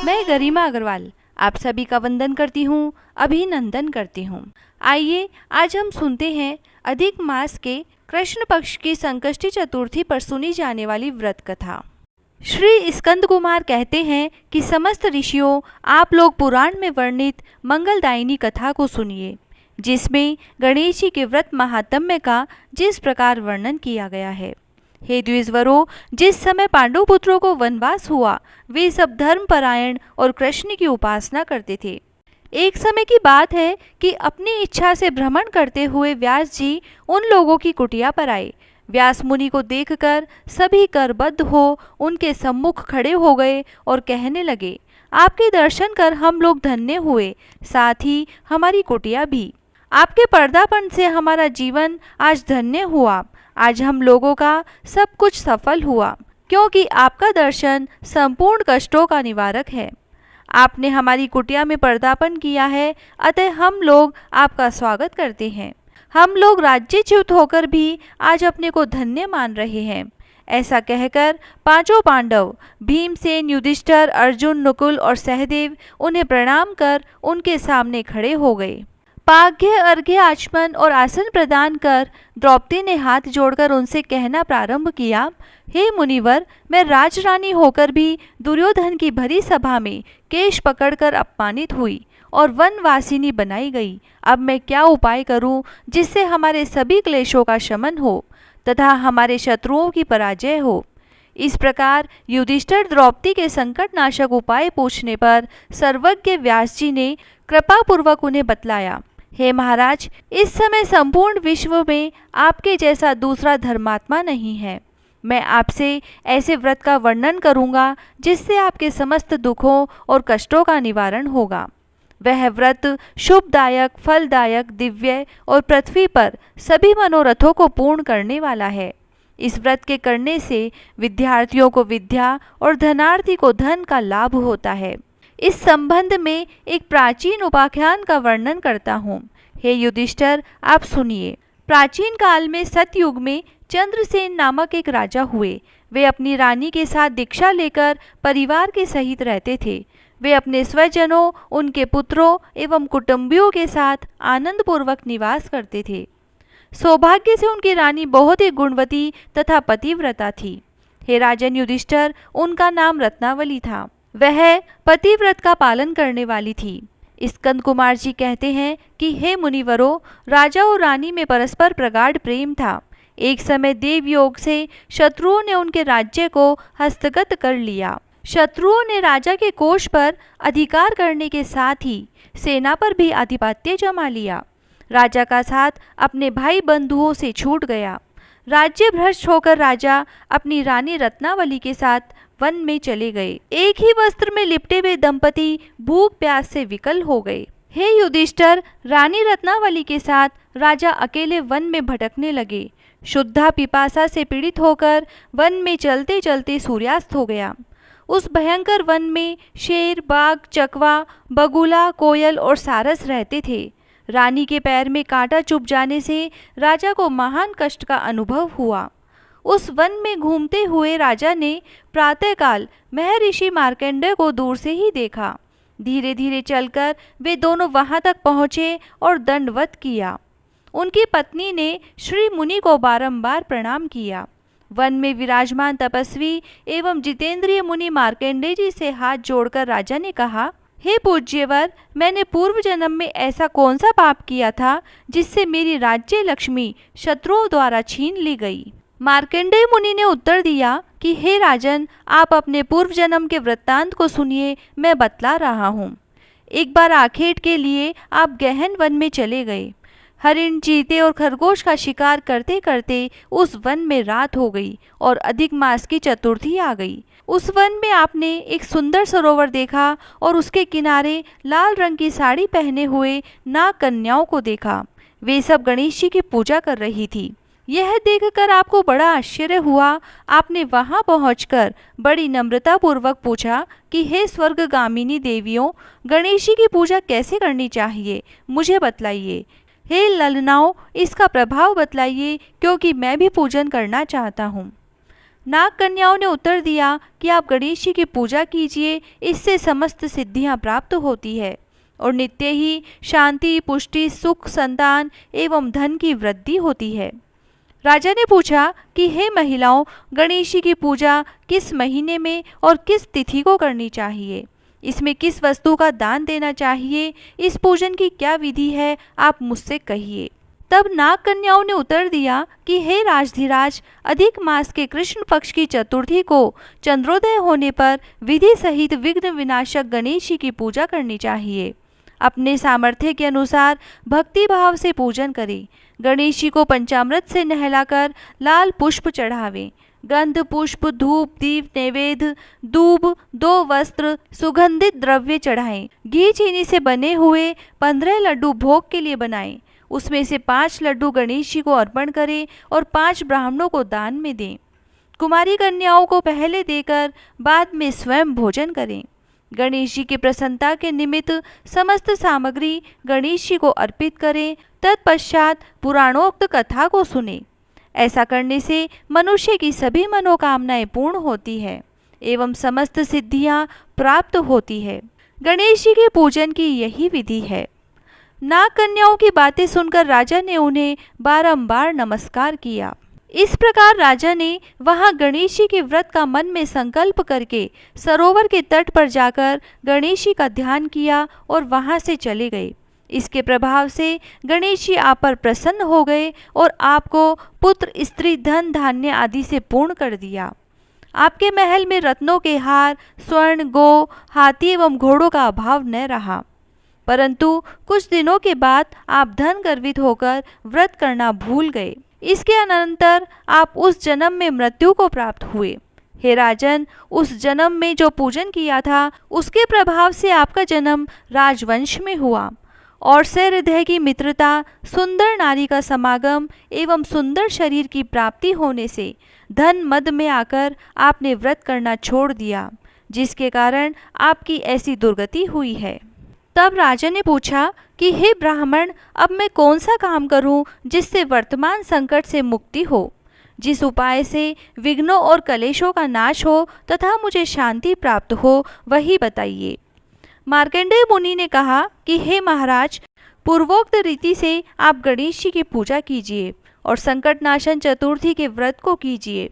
मैं गरिमा अग्रवाल आप सभी का वंदन करती हूँ, अभिनंदन करती हूँ। आइए आज हम सुनते हैं अधिक मास के कृष्ण पक्ष की संकष्टी चतुर्थी पर सुनी जाने वाली व्रत कथा। श्री स्कंद कुमार कहते हैं कि समस्त ऋषियों, आप लोग पुराण में वर्णित मंगलदायिनी कथा को सुनिए, जिसमें गणेश जी के व्रत महात्म्य का जिस प्रकार वर्णन किया गया है। हे द्विजवरों, जिस समय पांडु पुत्रों को वनवास हुआ, वे सब धर्मपरायण और कृष्ण की उपासना करते थे। एक समय की बात है कि अपनी इच्छा से भ्रमण करते हुए व्यास जी उन लोगों की कुटिया पर आए। व्यास मुनि को देखकर सभी करबद्ध हो उनके सम्मुख खड़े हो गए और कहने लगे, आपके दर्शन कर हम लोग धन्य हुए, साथ ही हमारी कुटिया भी। आपके पर्दापण से हमारा जीवन आज धन्य हुआ। आज हम लोगों का सब कुछ सफल हुआ, क्योंकि आपका दर्शन संपूर्ण कष्टों का निवारक है। आपने हमारी कुटिया में पर्दापण किया है, अतः हम लोग आपका स्वागत करते हैं। हम लोग राज्यच्युत होकर भी आज अपने को धन्य मान रहे हैं। ऐसा कहकर पांचों पांडव भीमसेन, युधिष्ठिर, अर्जुन, नकुल और सहदेव उन्हें प्रणाम कर उनके सामने खड़े हो गए। पाघ्य, अर्घ्य, आचमन और आसन प्रदान कर द्रौपदी ने हाथ जोड़कर उनसे कहना प्रारंभ किया, हे मुनिवर, मैं राजरानी होकर भी दुर्योधन की भरी सभा में केश पकड़कर अपमानित हुई और वनवासिनी बनाई गई। अब मैं क्या उपाय करूं जिससे हमारे सभी क्लेशों का शमन हो तथा हमारे शत्रुओं की पराजय हो। इस प्रकार युधिष्ठिर द्रौपदी के संकटनाशक उपाय पूछने पर सर्वज्ञ व्यास जी ने कृपापूर्वक उन्हें बतलाया, हे महाराज, इस समय संपूर्ण विश्व में आपके जैसा दूसरा धर्मात्मा नहीं है। मैं आपसे ऐसे व्रत का वर्णन करूंगा जिससे आपके समस्त दुखों और कष्टों का निवारण होगा। वह व्रत शुभदायक, फलदायक, दिव्य और पृथ्वी पर सभी मनोरथों को पूर्ण करने वाला है। इस व्रत के करने से विद्यार्थियों को विद्या और धनार्थी को धन का लाभ होता है। इस संबंध में एक प्राचीन उपाख्यान का वर्णन करता हूँ। हे युधिष्ठिर, आप सुनिए। प्राचीन काल में सतयुग में चंद्रसेन नामक एक राजा हुए। वे अपनी रानी के साथ दीक्षा लेकर परिवार के सहित रहते थे। वे अपने स्वजनों, उनके पुत्रों एवं कुटुंबियों के साथ आनंदपूर्वक निवास करते थे। सौभाग्य से उनकी रानी बहुत ही गुणवती तथा पतिव्रता थी। हे राजन युधिष्ठिर, उनका नाम रत्नावली था। वह पतिव्रत का पालन करने वाली थी। स्कंद कुमार जी कहते हैं कि हे मुनिवरों, राजा और रानी में परस्पर प्रगाढ़ प्रेम था। एक समय देवयोग से शत्रुओं ने उनके राज्य को हस्तगत कर लिया। शत्रुओं ने राजा के कोष पर अधिकार करने के साथ ही सेना पर भी आधिपत्य जमा लिया। राजा का साथ अपने भाई बंधुओं से छूट गया। राज्य भ्रष्ट होकर राजा अपनी रानी रत्नावली के साथ वन में चले गए। एक ही वस्त्र में लिपटे हुए दंपति भूख प्यास से विकल हो गए। हे युधिष्ठिर, रानी रत्नावली के साथ राजा अकेले वन में भटकने लगे। शुद्धा पिपासा से पीड़ित होकर वन में चलते चलते सूर्यास्त हो गया। उस भयंकर वन में शेर, बाघ, चकवा, बगुला, कोयल और सारस रहते थे। रानी के पैर में कांटा चुभ जाने से राजा को महान कष्ट का अनुभव हुआ। उस वन में घूमते हुए राजा ने प्रातःकाल महर्षि मार्कंडेय को दूर से ही देखा। धीरे धीरे चलकर वे दोनों वहां तक पहुँचे और दंडवत किया। उनकी पत्नी ने श्री मुनि को बारंबार प्रणाम किया। वन में विराजमान तपस्वी एवं जितेंद्रिय मुनि मार्कंडेय जी से हाथ जोड़कर राजा ने कहा, हे पूज्यवर, मैंने पूर्व जन्म में ऐसा कौन सा पाप किया था जिससे मेरी राज्य लक्ष्मी शत्रुओं द्वारा छीन ली गई। मार्कंडेय मुनि ने उत्तर दिया कि हे राजन, आप अपने पूर्व जन्म के वृत्तांत को सुनिए, मैं बतला रहा हूँ। एक बार आखेट के लिए आप गहन वन में चले गए। हरिण, चीते और खरगोश का शिकार करते करते उस वन में रात हो गई और अधिक मास की चतुर्थी आ गई। उस वन में आपने एक सुंदर सरोवर देखा और उसके किनारे लाल रंग की साड़ी पहने हुए नाग कन्याओं को देखा। वे सब गणेश जी की पूजा कर रही थी। यह देखकर आपको बड़ा आश्चर्य हुआ। आपने वहां पहुंचकर बड़ी नम्रतापूर्वक पूछा कि हे स्वर्गगामिनी देवियों, गणेश जी की पूजा कैसे करनी चाहिए, मुझे बतलाइए। हे ललनाओं, इसका प्रभाव बतलाइए, क्योंकि मैं भी पूजन करना चाहता हूँ। नाग कन्याओं ने उत्तर दिया कि आप गणेश जी की पूजा कीजिए, इससे समस्त सिद्धियां प्राप्त होती है और नित्य ही शांति, पुष्टि, सुख, संतान एवं धन की वृद्धि होती है। राजा ने पूछा कि हे महिलाओं, गणेश जी की पूजा किस महीने में और किस तिथि को करनी चाहिए? इसमें किस वस्तु का दान देना चाहिए? इस पूजन की क्या विधि है, आप मुझसे कहिए। तब नाग कन्याओं ने उत्तर दिया कि हे राजधिराज, अधिक मास के कृष्ण पक्ष की चतुर्थी को चंद्रोदय होने पर विधि सहित विघ्न विनाशक गणेश जी की पूजा करनी चाहिए। अपने सामर्थ्य के अनुसार भक्ति भाव से पूजन करें। गणेश जी को पंचामृत से नहलाकर लाल पुष्प चढ़ावें। गंध, पुष्प, धूप, दीप, नैवेद्य, दूब, 2 वस्त्र, सुगंधित द्रव्य चढ़ाएं। घी चीनी से बने हुए 15 लड्डू भोग के लिए बनाएं। उसमें से 5 लड्डू गणेश जी को अर्पण करें और 5 ब्राह्मणों को दान में दें। कुमारी कन्याओं को पहले देकर बाद में स्वयं भोजन करें। गणेश जी की प्रसन्नता के निमित्त समस्त सामग्री गणेश जी को अर्पित करें। तत्पश्चात पुराणोक्त कथा को सुने। ऐसा करने से मनुष्य की सभी मनोकामनाएं पूर्ण होती है एवं समस्त सिद्धियां प्राप्त होती है। गणेश जी के पूजन की यही विधि है। नाग कन्याओं की बातें सुनकर राजा ने उन्हें बारंबार नमस्कार किया। इस प्रकार राजा ने वहां गणेश जी के व्रत का मन में संकल्प करके सरोवर के तट पर जाकर गणेश जी का ध्यान किया और वहां से चले गए। इसके प्रभाव से गणेश जी आप पर प्रसन्न हो गए और आपको पुत्र, स्त्री, धन, धान्य आदि से पूर्ण कर दिया। आपके महल में रत्नों के हार, स्वर्ण, गो, हाथी एवं घोड़ों का अभाव न रहा। परंतु कुछ दिनों के बाद आप धन गर्वित होकर व्रत करना भूल गए। इसके अनंतर आप उस जन्म में मृत्यु को प्राप्त हुए। हे राजन, उस जन्म में जो पूजन किया था उसके प्रभाव से आपका जन्म राजवंश में हुआ और से हृदय की मित्रता, सुंदर नारी का समागम एवं सुंदर शरीर की प्राप्ति होने से धन मद में आकर आपने व्रत करना छोड़ दिया, जिसके कारण आपकी ऐसी दुर्गति हुई है। तब राजा ने पूछा कि हे ब्राह्मण, अब मैं कौन सा काम करूं जिससे वर्तमान संकट से मुक्ति हो, जिस उपाय से विघ्नों और कलेशों का नाश हो तथा मुझे शांति प्राप्त हो, वही बताइए। मार्कंडेय मुनि ने कहा कि हे महाराज, पूर्वोक्त रीति से आप गणेश जी की पूजा कीजिए और संकट नाशन चतुर्थी के व्रत को कीजिए।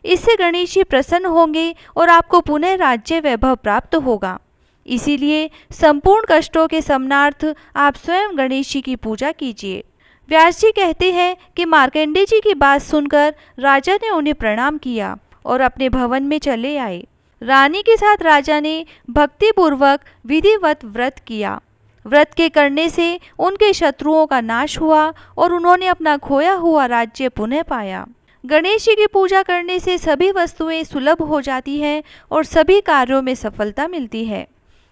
इससे गणेश जी प्रसन्न होंगे और आपको पुनः राज्य वैभव प्राप्त होगा। इसीलिए संपूर्ण कष्टों के शमनार्थ आप स्वयं गणेश जी की पूजा कीजिए। व्यास जी कहते हैं कि मार्कंडेय जी की बात सुनकर राजा ने उन्हें प्रणाम किया और अपने भवन में चले आए। रानी के साथ राजा ने भक्तिपूर्वक विधिवत व्रत किया। व्रत के करने से उनके शत्रुओं का नाश हुआ और उन्होंने अपना खोया हुआ राज्य पुनः पाया। गणेश जी की पूजा करने से सभी वस्तुएं सुलभ हो जाती हैं और सभी कार्यों में सफलता मिलती है।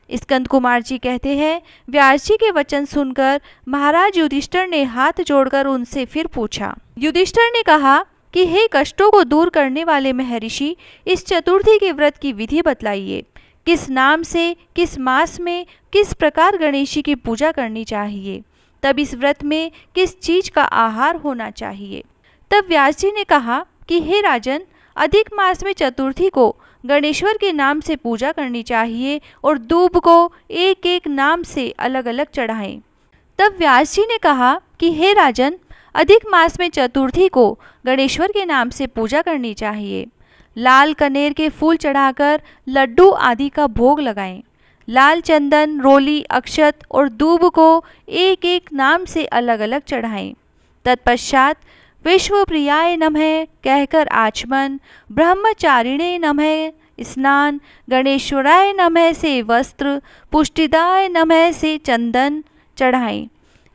स्कंद कुमार जी कहते हैं, व्यास जी के वचन सुनकर महाराज युधिष्ठिर ने हाथ जोड़कर उनसे फिर पूछा। युधिष्ठिर ने कहा कि हे कष्टों को दूर करने वाले महर्षि, इस चतुर्थी के व्रत की विधि बतलाइए। किस नाम से, किस मास में, किस प्रकार गणेश जी की पूजा करनी चाहिए? तब इस व्रत में किस चीज का आहार होना चाहिए? तब व्यास जी ने कहा कि हे राजन, अधिक मास में चतुर्थी को गणेश्वर के नाम से पूजा करनी चाहिए और दूब को एक एक नाम से अलग अलग चढ़ाएं। तब व्यास जी ने कहा कि हे राजन, अधिक मास में चतुर्थी को गणेश्वर के नाम से पूजा करनी चाहिए। लाल कनेर के फूल चढ़ाकर लड्डू आदि का भोग लगाएं। लाल चंदन, रोली, अक्षत और दूब को एक एक नाम से अलग अलग चढ़ाएं। तत्पश्चात विश्व प्रियाय नमः कहकर आचमन, ब्रह्मचारिणे नमः स्नान, गणेश्वराय नमः से वस्त्र, पुष्टिदाय नमः से चंदन चढ़ाएं।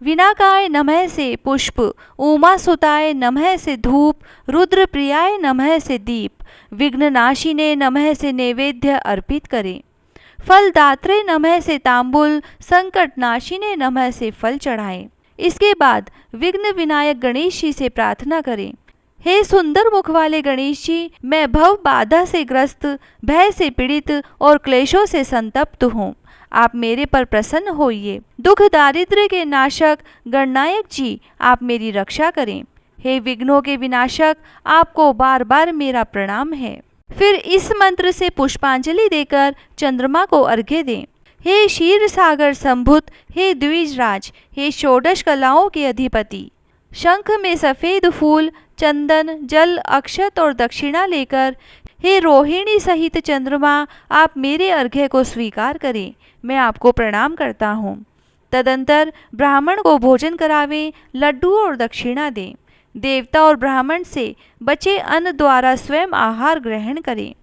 विनाकाय नमः से पुष्प, उमासुताय नमः से धूप, रुद्रप्रियाय नमः से दीप, विघ्ननाशिने नमः से नैवेद्य अर्पित करें। फलदात्रे नमः से तांबुल, संकटनाशिने नमः से फल चढ़ाएं। इसके बाद विघ्न विनायक गणेश जी से प्रार्थना करें, हे सुंदर मुख वाले गणेश जी, मैं भव बाधा से ग्रस्त, भय से पीड़ित और क्लेशों से संतप्त हूँ। आप मेरे पर प्रसन्न होइए। दुख दारिद्र्य के नाशक गणनायक जी, आप मेरी रक्षा करें। हे विघ्नों के विनाशक, आपको बार बार मेरा प्रणाम है। फिर इस मंत्र से पुष्पांजलि देकर चंद्रमा को अर्घ्य दें। हे क्षीर सागर संभुत, हे द्विजराज, हे षोडश कलाओं के अधिपति, शंख में सफ़ेद फूल, चंदन, जल, अक्षत और दक्षिणा लेकर हे रोहिणी सहित चंद्रमा, आप मेरे अर्घ्य को स्वीकार करें। मैं आपको प्रणाम करता हूँ। तदंतर ब्राह्मण को भोजन करावें, लड्डू और दक्षिणा दें। देवता और ब्राह्मण से बचे अन्न द्वारा स्वयं आहार ग्रहण करें।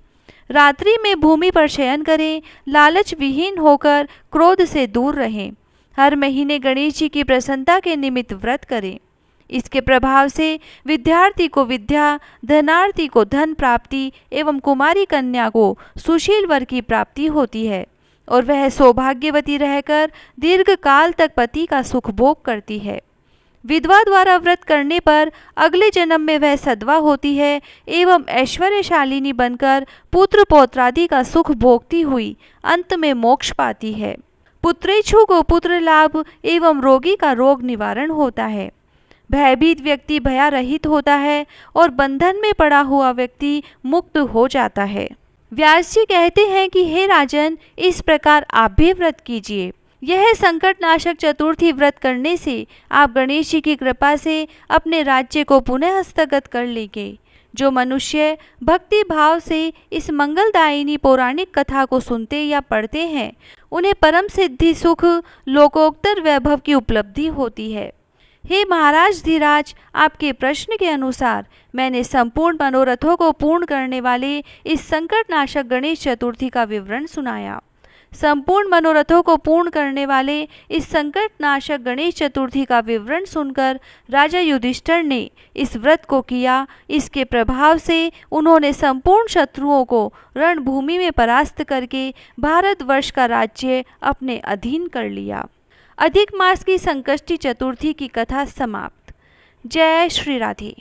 रात्रि में भूमि पर शयन करें। लालच विहीन होकर क्रोध से दूर रहें। हर महीने गणेश जी की प्रसन्नता के निमित्त व्रत करें। इसके प्रभाव से विद्यार्थी को विद्या, धनार्थी को धन प्राप्ति एवं कुमारी कन्या को सुशील वर की प्राप्ति होती है और वह सौभाग्यवती रहकर दीर्घ काल तक पति का सुख भोग करती है। विधवा द्वारा व्रत करने पर अगले जन्म में वह सधवा होती है एवं ऐश्वर्यशालिनी बनकर पुत्र पौत्रादि का सुख भोगती हुई अंत में मोक्ष पाती है। पुत्रेच्छु को पुत्र लाभ एवं रोगी का रोग निवारण होता है। भयभीत व्यक्ति भयारहित होता है और बंधन में पड़ा हुआ व्यक्ति मुक्त हो जाता है। व्यास जी कहते हैं कि हे राजन, इस प्रकार आप भी व्रत कीजिए। यह संकटनाशक चतुर्थी व्रत करने से आप गणेश जी की कृपा से अपने राज्य को पुनः हस्तगत कर लेंगे। जो मनुष्य भक्ति भाव से इस मंगलदायिनी पौराणिक कथा को सुनते या पढ़ते हैं, उन्हें परम सिद्धि सुख, लोकोत्तर वैभव की उपलब्धि होती है। हे महाराज धीराज, आपके प्रश्न के अनुसार मैंने संपूर्ण मनोरथों को पूर्ण करने वाले इस संकटनाशक गणेश चतुर्थी का विवरण सुनाया। संपूर्ण मनोरथों को पूर्ण करने वाले इस संकटनाशक गणेश चतुर्थी का विवरण सुनकर राजा युधिष्ठिर ने इस व्रत को किया। इसके प्रभाव से उन्होंने संपूर्ण शत्रुओं को रणभूमि में परास्त करके भारतवर्ष का राज्य अपने अधीन कर लिया। अधिक मास की संकष्टी चतुर्थी की कथा समाप्त। जय श्री राधे।